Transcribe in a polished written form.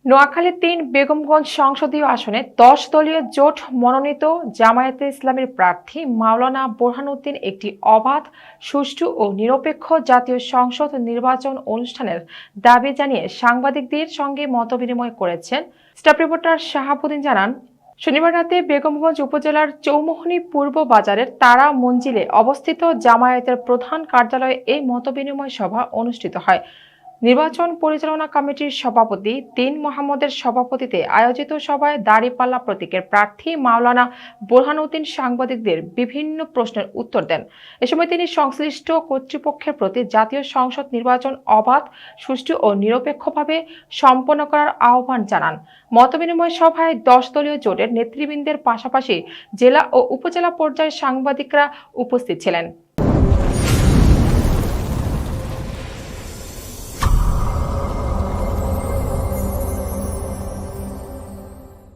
নোয়াখালী ৩ বেগমগঞ্জ সংসদীয় আসনে ১০ দলীয় জোট মনোনীত জামায়াতে ইসলামীর প্রার্থী মাওলানা বোরহানউদ্দিন একটি অবাধ, সুষ্ঠু ও নিরপেক্ষ জাতীয় সংসদ নির্বাচন অনুষ্ঠানের দাবি জানিয়ে সাংবাদিকদের সঙ্গে মতবিনিময় করেছেন। স্টাফ রিপোর্টার শাহাবুদ্দিন জানান, শনিবার রাতে বেগমগঞ্জ উপজেলার চৌমুহনী পূর্ব বাজারের তারা মঞ্জিলে অবস্থিত জামায়াতের প্রধান কার্যালয়ে এই মতবিনিময় সভা অনুষ্ঠিত হয়। নির্বাচন পরিচালনা কমিটির সভাপতি দিন মোহাম্মদের সভাপতিত্বে আয়োজিত সভায় দাঁড়িপাল্লা প্রতীকের প্রার্থী মাওলানা বোরহানউদ্দিন সাংবাদিকদের বিভিন্ন প্রশ্নের উত্তর দেন। এ সময় তিনি সংশ্লিষ্ট কর্তৃপক্ষের প্রতি জাতীয় সংসদ নির্বাচন অবাধ, সুষ্ঠু ও নিরপেক্ষভাবে সম্পন্ন করার আহ্বান জানান। মতবিনিময় সভায় ১০ দলীয় জোটের নেতৃবৃন্দের পাশাপাশি জেলা ও উপজেলা পর্যায়ের সাংবাদিকরা উপস্থিত ছিলেন।